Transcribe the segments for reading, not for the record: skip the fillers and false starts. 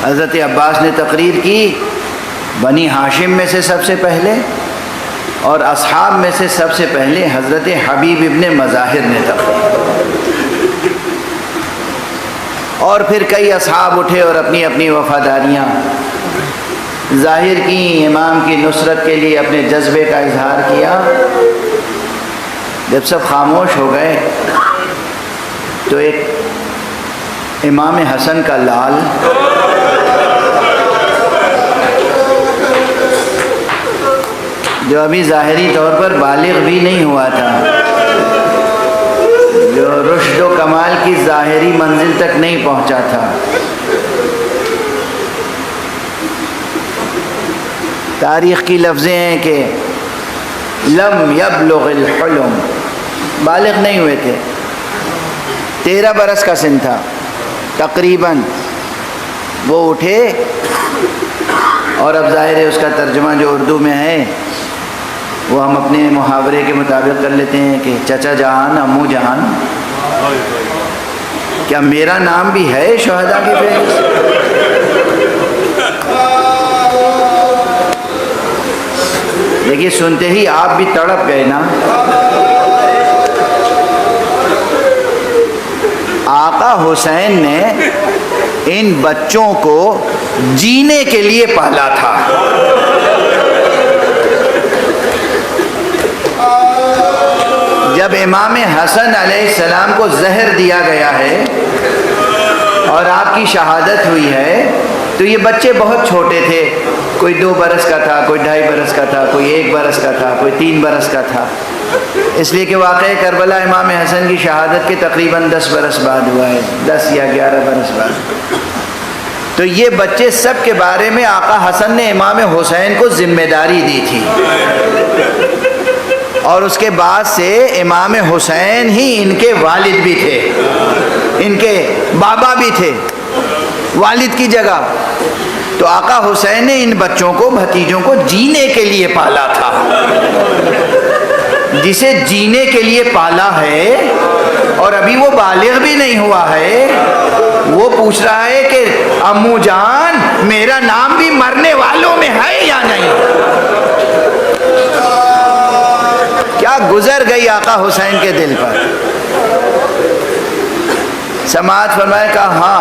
حضرت عباس نے تقریر کی، بنی ہاشم میں سے سب سے پہلے، اور اصحاب میں سے سب سے پہلے حضرت حبیب ابن مظاہر نے تقریر کی، اور پھر کئی اصحاب اٹھے اور اپنی اپنی وفاداریاں ظاہر کی، امام کی نصرت کے لیے اپنے جذبے کا اظہار کیا۔ جب سب خاموش ہو گئے تو ایک امام حسن کا لال جو ابھی ظاہری طور پر بالغ بھی نہیں ہوا تھا، جو رشد و کمال کی ظاہری منزل تک نہیں پہنچا تھا، تاریخ کی لفظیں ہیں کہ لم یبلغ الحلم، بالغ نہیں ہوئے تھے، 13 برس کا سن تھا تقریباً، وہ اٹھے اور اب ظاہر ہے اس کا ترجمہ جو اردو میں ہے وہ ہم اپنے محاورے کے مطابق کر لیتے ہیں کہ چچا جان، امو جان، کیا میرا نام بھی ہے شہداء کی فہرست؟ دیکھیے سنتے ہی آپ بھی تڑپ گئے نا۔ آقا حسین نے ان بچوں کو جینے کے لیے پالا تھا، جب امام حسن علیہ السلام کو زہر دیا گیا ہے اور آپ کی شہادت ہوئی ہے تو یہ بچے بہت چھوٹے تھے، کوئی 2 برس کا تھا، کوئی 2.5 برس کا تھا، کوئی 1 برس کا تھا، کوئی 3 برس کا تھا، اس لیے کہ واقعہ کربلا امام حسن کی شہادت کے تقریباً 10 برس بعد ہوا ہے، 10 یا 11 برس بعد۔ تو یہ بچے سب کے بارے میں آقا حسن نے امام حسین کو ذمہ داری دی تھی، اور اس کے بعد سے امام حسین ہی ان کے والد بھی تھے، ان کے بابا بھی تھے، والد کی جگہ۔ تو آقا حسین نے ان بچوں کو، بھتیجوں کو جینے کے لیے پالا تھا۔ جسے جینے کے لیے پالا ہے اور ابھی وہ بالغ بھی نہیں ہوا ہے، وہ پوچھ رہا ہے کہ امو جان میرا نام بھی مرنے والوں میں ہے یا نہیں؟ کیا گزر گئی آقا حسین کے دل پر؟ سماعت فرمائے، کہا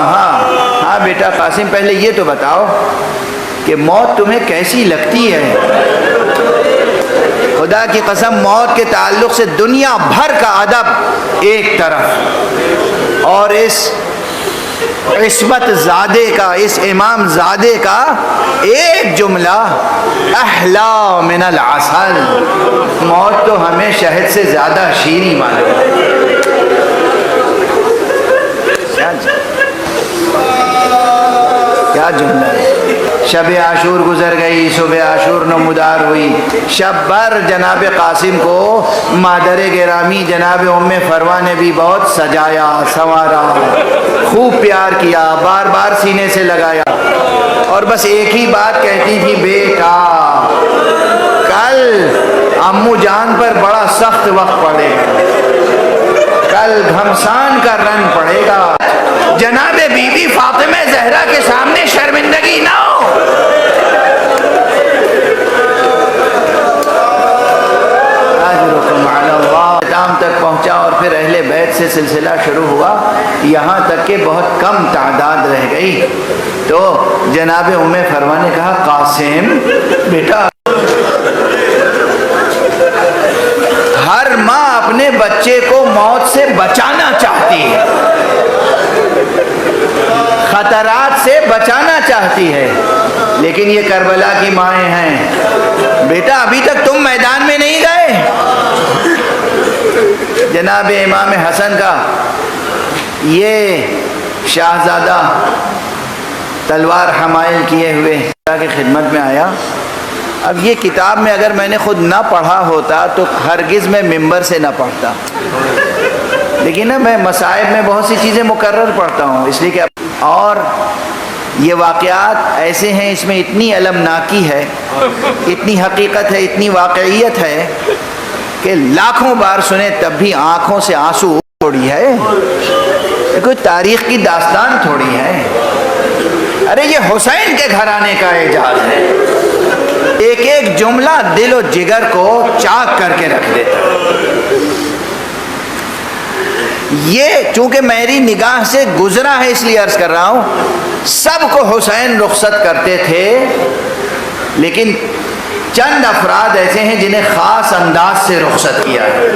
ہاں بیٹا قاسم، پہلے یہ تو بتاؤ کہ موت تمہیں کیسی لگتی ہے؟ خدا کی قسم موت کے تعلق سے دنیا بھر کا ادب ایک طرف، اور اس عصمت زادے کا، اس امام زادے کا ایک جملہ احلا من العسل، موت تو ہمیں شہد سے زیادہ شیریں معلوم ہے۔ کیا جملہ ہے! شب عاشور گزر گئی، صبح عاشور نمودار ہوئی، شب بھر جناب قاسم کو مادر گرامی جناب ام فروا نے بھی بہت سجایا، سنوارا، خوب پیار کیا، بار بار سینے سے لگایا، اور بس ایک ہی بات کہتی تھی، بیٹا کل امو جان پر بڑا سخت وقت پڑے گا، کل گھمسان کا رن پڑے گا، جناب بی بی فاطمہ زہرا کے سامنے شرمندگی نہ ہو۔ اختتام تک پہنچا اور پھر اہل بیت سے سلسلہ شروع ہوا، یہاں تک کہ بہت کم تعداد رہ گئی۔ تو جناب ام فروا نے کہا، قاسم بیٹا، ہر ماں اپنے بچے کو موت سے بچانا چاہتی ہے، خطرات سے بچانا چاہتی ہے، لیکن یہ کربلا کی مائیں ہیں، بیٹا ابھی تک تم میدان میں نہیں گئے۔ جناب امام حسن کا یہ شاہزادہ تلوار حمائل کیے ہوئے اللہ کی خدمت میں آیا۔ اب یہ کتاب میں اگر میں نے خود نہ پڑھا ہوتا تو ہرگز میں ممبر سے نہ پڑھتا، لیکن نا میں مصائب میں بہت سی چیزیں مکرر پڑھتا ہوں، اس لیے کہ اور یہ واقعات ایسے ہیں، اس میں اتنی المناکی ہے، اتنی حقیقت ہے، اتنی واقعیت ہے کہ لاکھوں بار سنے تب بھی آنکھوں سے آنسو تھوڑی ہے، کوئی تاریخ کی داستان تھوڑی ہے۔ ارے یہ حسین کے گھرانے کا اعجاز ہے، ایک ایک جملہ دل و جگر کو چاک کر کے رکھ دیتا ہے۔ یہ چونکہ میری نگاہ سے گزرا ہے اس لیے عرض کر رہا ہوں، سب کو حسین رخصت کرتے تھے، لیکن چند افراد ایسے ہیں جنہیں خاص انداز سے رخصت کیا ہے،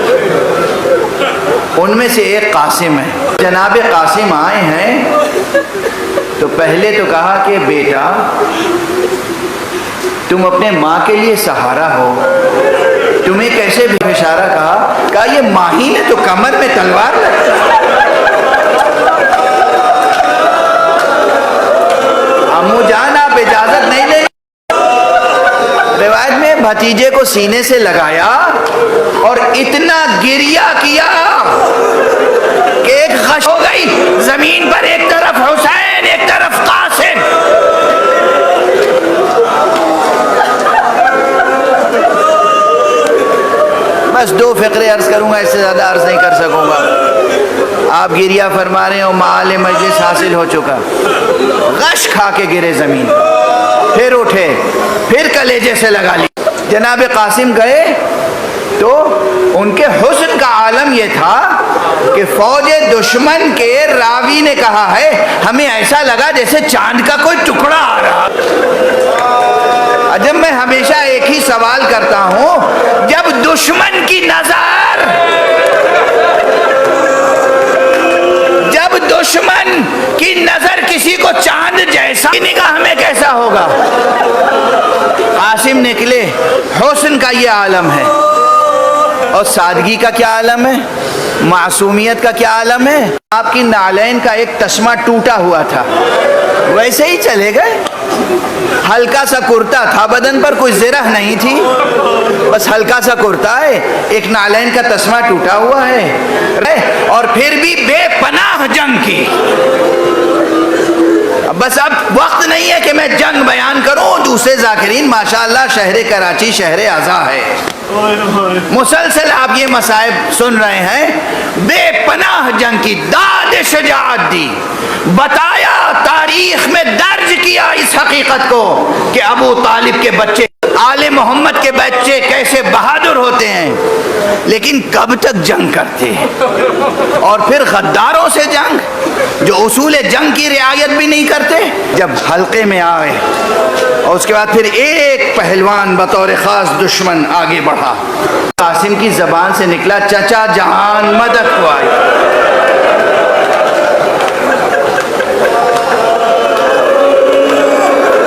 ان میں سے ایک قاسم ہے۔ جناب قاسم آئے ہیں تو پہلے تو کہا کہ بیٹا تم اپنے ماں کے لیے سہارا ہو، تمہیں کیسے بھی اشارہ کہا یہ ماہی نے تو کمر میں تلوار لگتا، امو جان آپ اجازت نہیں دیں۔ روایت میں بھتیجے کو سینے سے لگایا اور اتنا گریہ کیا کہ ایک غش ہو گئی زمین پر، ایک طرف حسین ایک طرف قاسم۔ بس 2 فقرے عرض کروں گا، اس سے زیادہ عرض نہیں کر سکوں گا۔ آپ گریہ فرما رہے ہو، معال مجلس حاصل ہو چکا، غش کھا کے گرے زمین، پھر اٹھے، پھر کلیجے سے لگا لی۔ جناب قاسم گئے تو ان کے حسن کا عالم یہ تھا کہ فوج دشمن کے راوی نے کہا ہے ہمیں ایسا لگا جیسے چاند کا کوئی ٹکڑا آ رہا۔ جب میں ہمیشہ ایک ہی سوال کرتا ہوں، جب دشمن کی نظر، جب دشمن کی نظر کسی کو چاند جیسا، نگاہ میں کیسا ہوگا؟ قاسم نکلے، حسن کا یہ عالم ہے، اور سادگی کا کیا عالم ہے، معصومیت کا کیا عالم ہے۔ آپ کی نالین کا ایک تسمہ ٹوٹا ہوا تھا، ویسے ہی چلے گئے، ہلکا سا کرتا تھا، بدن پر کوئی زرہ نہیں تھی، بس ہلکا سا کرتا ہے، ایک نالین کا تسمہ ٹوٹا ہوا ہے، اور پھر بھی بے پناہ جنگ کی۔ بس اب وقت نہیں ہے کہ میں جنگ بیان کروں، دوسرے ذاکرین ماشاءاللہ شہر کراچی شہر ازاں ہے، مسلسل آپ یہ مصائب سن رہے ہیں۔ بے پناہ جنگ کی، داد شجاعت دی، بتایا، تاریخ میں درج کیا اس حقیقت کو کہ ابو طالب کے بچے، آل محمد کے بچے کیسے بہادر ہوتے ہیں، لیکن کب تک جنگ کرتے ہیں، اور پھر غداروں سے جنگ جو اصول جنگ کی رعایت بھی نہیں کرتے۔ جب حلقے میں آئے اور اس کے بعد پھر ایک پہلوان بطور خاص دشمن آگے بڑھا، قاسم کی زبان سے نکلا چچا جان مدد کو آئی۔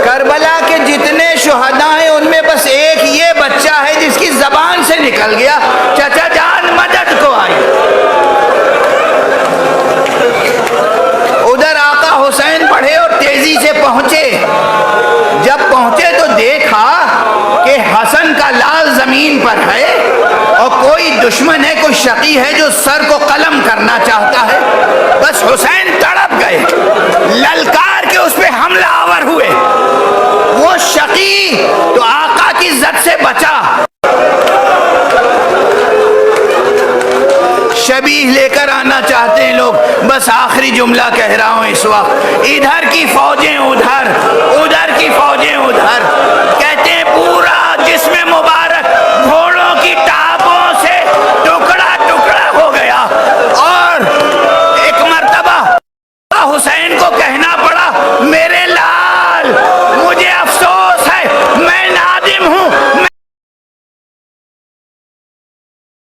کربلا کے جتنے شہداء ہیں ان میں بس ایک یہ بچہ ہے جس کی زبان سے نکل گیا چچا جان مدد کو آئی۔ ادھر آقا حسین پڑھے اور تیزی سے پہنچے، جب پہنچے تو دیکھا کہ حسن کا لال زمین پر ہے اور کوئی دشمن ہے، کوئی شقی ہے جو سر کو قلم کرنا چاہتا ہے۔ بس حسین تڑپ گئے، للکار کے اس پہ حملہ آور ہوئے، وہ شقی تو آقا کی زد سے بچا۔ شبیہ لے کر آنا چاہتے ہیں لوگ، بس آخری جملہ کہہ رہا ہوں اس وقت، ادھر کی فوجیں ادھر